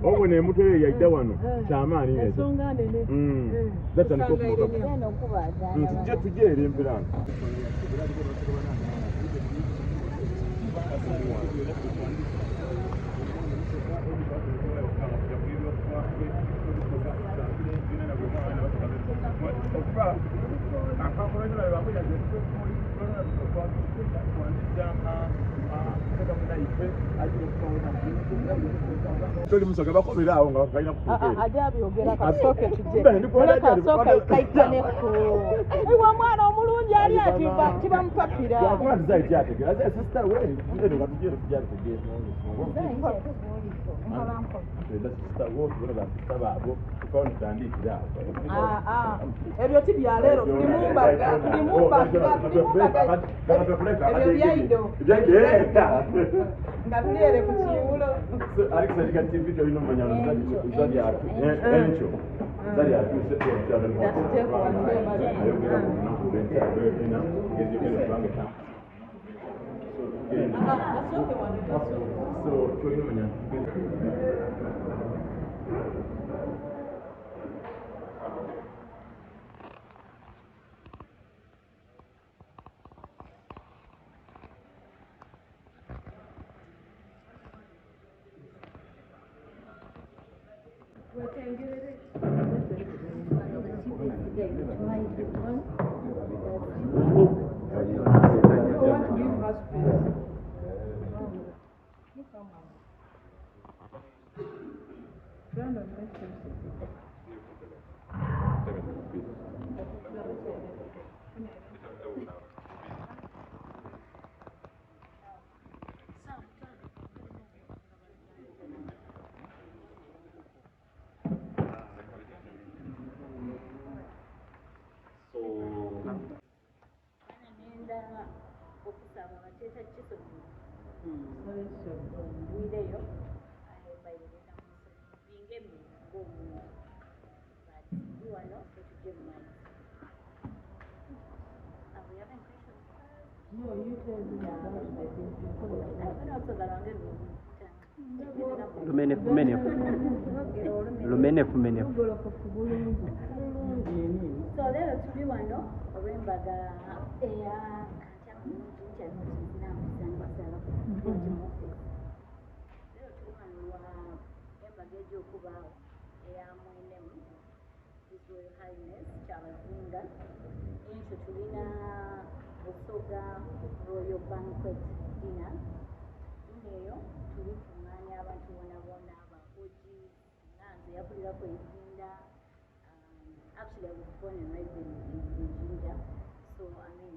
Oh, ne muto yajja wano kyamaani ezo tujje eri empiranga Toli musoga bakomera awo nga balina kufuuka ajabyogera kasooke tujje kaitane ku ewa mwana omulungi ali ati tibamupapira akula design yategera sister we ndeno batujere tujare tujere sister wo bora sister babo kwa ndandikira ebyo tibyalero tulimumbaga ebyo byaido nga tuliere ku kiwulo Alex alika TV to ino manyana Zari atu encho Zari atu sete ya Lumenefu. So lero tuli wano olw'embaga eya embaga egy'okubaawo eya mwenemu His Royal Highness Kyabazinga ekyo tulina Busoga Royal Banquet Dinner eyo tuli kuŋŋaanya abantu bonna abakoji nanze yakulirako ezinda actually I was born and raised in Jinja, so I mean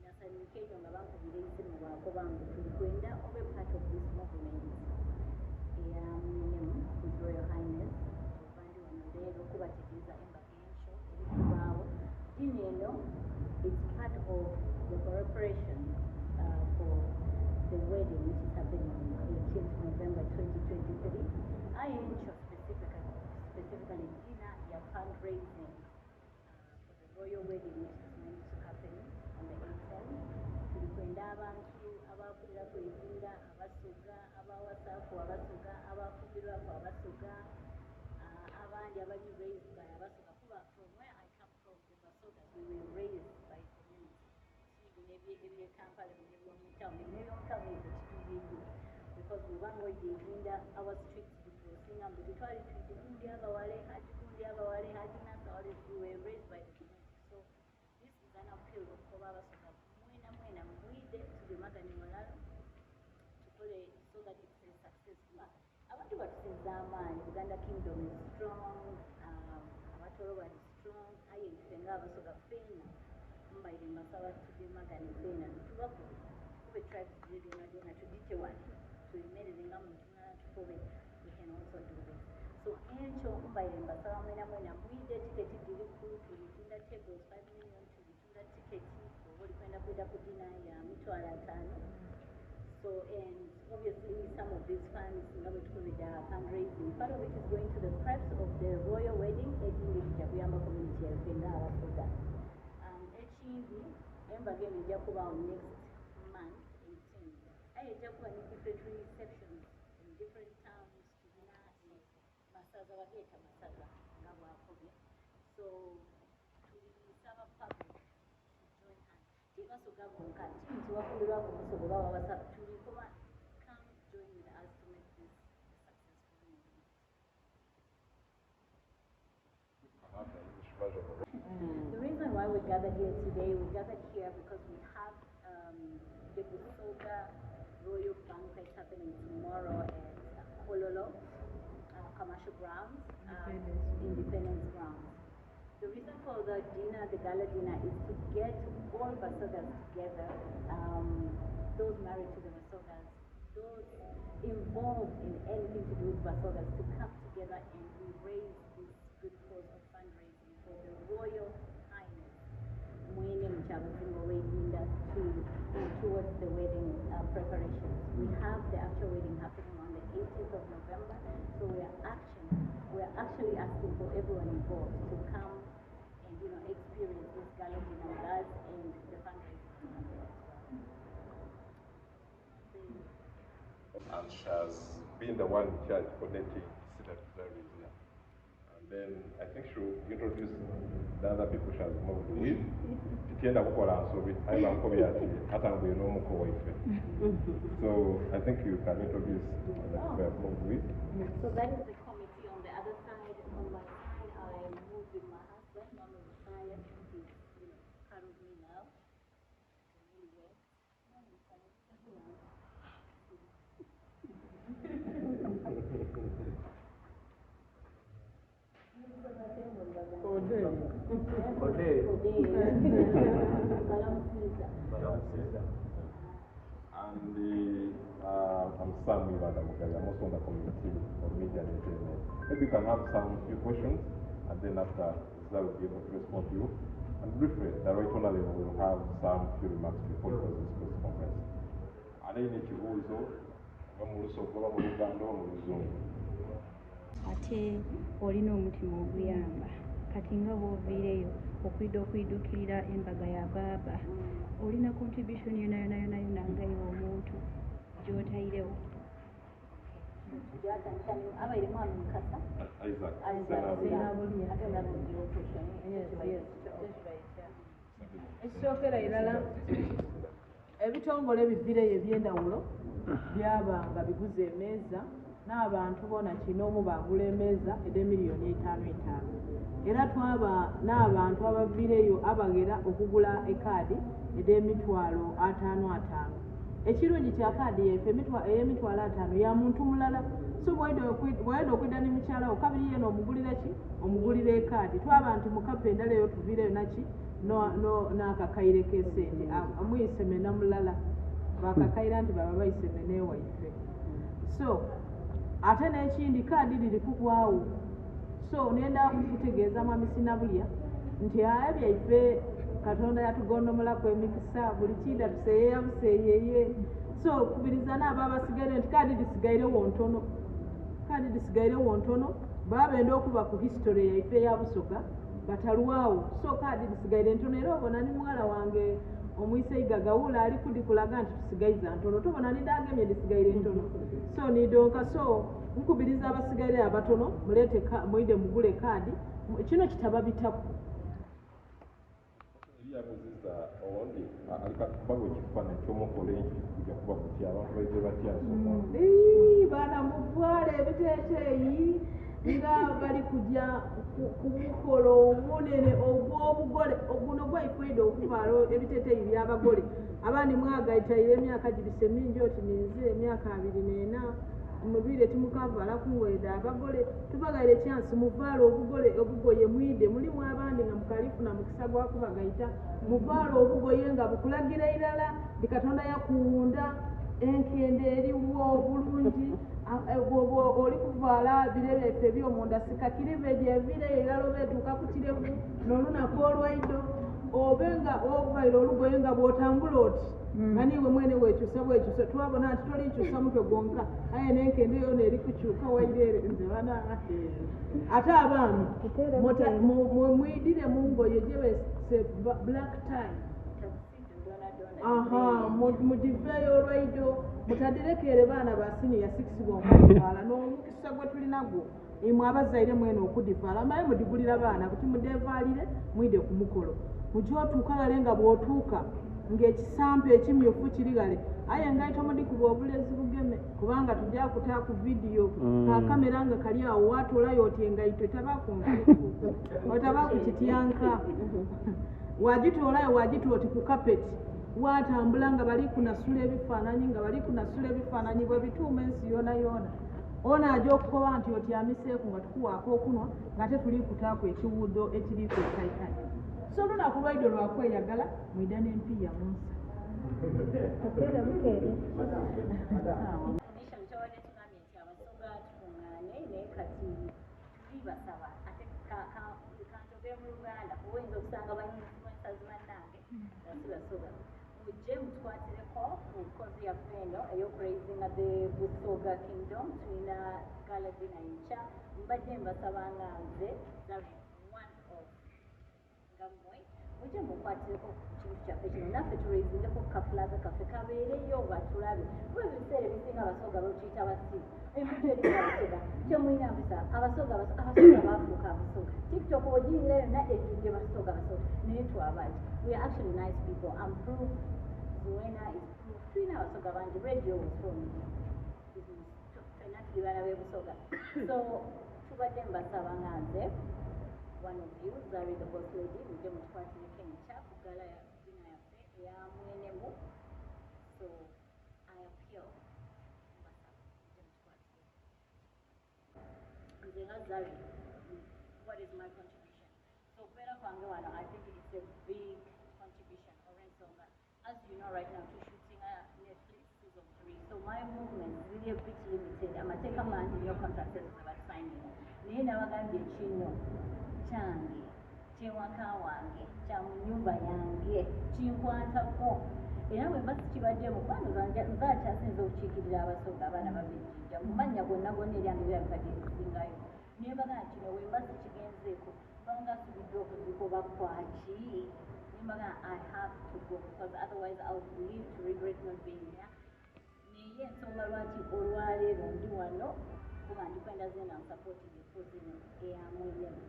nasanyuka eyo nga bankubira esimu bwakoba ngu tuli kwenda obe part of this movement eya mwenemu His Royal Highness obandi wano leero kubategeeza embaga enkyo eri kubaawo dini eno it's part of the preparation for the wedding which is happening on 18th November 2023. I ensure specifically dinner your fundraising for the royal wedding which is going to happen on the 18th. Tulikwenda abantu abakulirako ezinda abasuga abawasaaku abasuga abafubirwako abasuga abandi abali raised by abasuga kuba from where I come from the Basogas we were raised by community. Ebye Kampala ebyomutown ekitubiridde because we bangoyidde ezinda our streets bituosinga mbu tetwali tuyitigundi abawale hajigundi abawale hajinasawale we were raised by the community. So this is an appeal okukoba abasoga mwena mwide tugemagane walala tukole so that it's a success. Abantu batusinza amaanyi Uganda Kingdom is strong, abatolo bali strong, aye nfe ng'abasoga ffenna mbaire mbasaba tugemagane ffenna tubako kube tribes dyona tugite wano tuyimerere nga muntu mulala tukobe we can also do this. So enkyo mbaire mbasaba mwena mwide tiketi diri ku tulitunda tables 5 million tulitunda tiketi oba olikwenda kwenda ku dina ya $5,000. So and obviously some of these funds fundraising, part of it is going to the preps of the royal wedding at Kuyamba community of Abasoga. Ekindi embaga eno ejja kuba next month 18. Ejja kuba ne different receptions in different towns tulina masaza bageeta masaza nga bwakobye. So tulisaba public to join us. Tibasoga bonka nti wakulirwa ku musogo baba basa tulikuba come join with us to make this a successful movement. The reason why we gathered here today, we gathered here because we have the Busoga Royal Banquet happening tomorrow at Kololo Commercial Grounds, Independence Grounds. The reason for the dinner, the gala dinner, is to get all Basogas together, those married to the Basogas, those involved in anything to do with Basogas, to come together and we raise this good cause of fundraising for the Royal Highness Kyabazinga towards the wedding preparations. We have the actual wedding happening on the 18th of November, so we are actually asking for everyone involved to come and experience this gala dinner with us and the fundraising as well. And she has been the one in charge connecting Zari here. And then I think she'll introduce the other people she has moved with. Tienda kukola Asobole aiba nkobe ati hata ngwe no muko waife. So I think you can introduce the people we have moved with. So that is the committee on the other side. On my side, I moved with my husband, Mama Messiah. He's part of me now. I'm Sam Mivanda Mugabe. I'm also on the committee of media and entertainment. Maybe we can have some few questions, and then after Zari will be able to respond to you. And briefly, the right honorable will have some few remarks before we close this press conference. And then you also ate olina omutima oguyamba kati nga bw'oviireyo okwiddukirira embaga ya baaba olina contribution yona ngayo omuntu gy'otayirewo. abaire mwami mukasa ekisookera irala ebitongole ebiviireyo eby'endawulo byabanga biguza emeeza n'abantu bona kinoomu bagula emeeza $1,500,000 era twaba n'abantu abaviireyo abagera okugula ekaadi $50,000. Ekirungi kya kaadi yaffe ey'emitwalo 5 ya muntu mulala, so bw'oyenda okwidda ne mukyala wo kabiri yeno omugulira ki omugulira ekaadi. Twaba nti mukapa endala eyo tuviireyo naki n'akakaire k'esente amuyise mena mulala bakakaira nti baba bayise mena ewaife. So ate n'ekindi kaadi liri kugwawo, so nenda kutegeeza mwami Sinabulya nti aya byaife Katonda yatugondomolako emikisa buli kida tuseeyeya buseeyeye. So kubiriza n'abo abasigaire nti kaadi lisigairewo ntono babenda okuba ku history yaife ya Busoga batalwawo. So kaadi lisigaire ntono era obona ni muwala wange omwiseiga gawula ali kudikulaga nti tusigaiza ntono tubona nidagemye lisigaire ntono. So nidonka so nkubiriza abasigaire abatono mulete mwide mugule kaadi kino kitaba bitaku. Yamuziza owondi alikakubago ekifaananyi ky'Omukolo kujja kuba kutya abantu baije batya baana muvwale ebiteeteeyi nga bali kujja ku mukolo omunene ogw'obugole guno gwaikwenda okuvaala ebiteeteeyi by'abagole abandi mwagaitayire emyaka gibise mingi oti ninze emyaka 24 mubire timukavala kunweda abagole tubagaire chance muvaala obugoye mwide mulimu abandi nga mukalifu na mukisa gwakubagaita muvaala obugoye nga bukulagira irala Katonda yakuwunda enkende eriwo bulungi oli kuvaala birebete by'omunda sikakirive gyevire irala obetuuka ku kirevu n'olunaku olwaido obenga ovaire olugoye nga bw'otambula oti nga niwe mwene wekyusa bwekyusa twabona nti tolikyusa mutwe gwonka aye nenkende yona eri kukyuka waire nze bana ate abaami mwidire mungoye gyebese black tie mugiveeyo olwaido mutadirekere baana ba siniya 6 bomutwala n'omukisa gwe tulinagwo imwe abazaire mwene okudivaala maye mudigulira baana kuti mudevalire mwide ku mukolo mukyotuuka gale nga bw'otuuka ng'ekisampa ekimyufu kiri gale aye ngaito mudikuba obulezi bugeme kubanga tujja kutaa ku vidiyo kakamera nga kali awo waatolayo oti engaito etabaku nsufu otabaku kityanka wagitoolayo wagita oti ku kapeti watambula nga bali kunasula ebifaananyi bwe bituuma ensi yoona yoona ono ajja okukoba nti otyamiseeku nga tukuwaako okunwa nga tetuli kutaako ekiwuudo ekiriiko ekaikayi so olunaku lwaido lwakweyagala mwida n'empiya munsi mujje mutwatireko ku nkozi yaffe eno ey'okuraisinga the Busoga Kingdom tulina gala dina enkya mbadde mbasabanga nze Zari one of ngammwe mujje mukwatireko kintu kyaffe kino naffe turaisingeko kafulaga kaffe kabeereyo batulabe kuba ebiseera ebisinga abasoga bakiyita basibu embuto eri abasoga kyemulina mpisa abasoga baafuuka abasoga tiktok ogiyingira yonna ejjudde basoga naye twabaki we are actually nice people. I'm proof. Zuena is proof. Tulina abasoga bangi radio was from enatulibana bebusoga so tubadde mbasabanga nze one of you Zari the boss lady mujje mutwatireko enkya ku gala ya dina yaffe eya mwenemu so I appeal nze nga Zari what is my contribution so beera kwange wano I think it's a big contribution or ensonga as you know right now to shooting a Netflix season 3 so my movement is really a bit limited amateeka mangi nnyo contractors abasigning naye nabagambye kino kyange kyewaka wange kya mu nnyumba yange kinkwatako era bwe mba sikibaddemu kubanga nzakyasinza okukiikirira abasoga abaana babijjija mu mannya gonna eryange birabikadde ekisingayo naye mbagana kino bwe mba sikigenzeeko banga asubidde okuzikoba kwaki mbagana I have to go because otherwise I would live to regret not being there naye ensonga lwaki olwaleero ndi wano kuba ndikwenda zena nsupporting efuzi eno eyamwenemu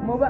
Muba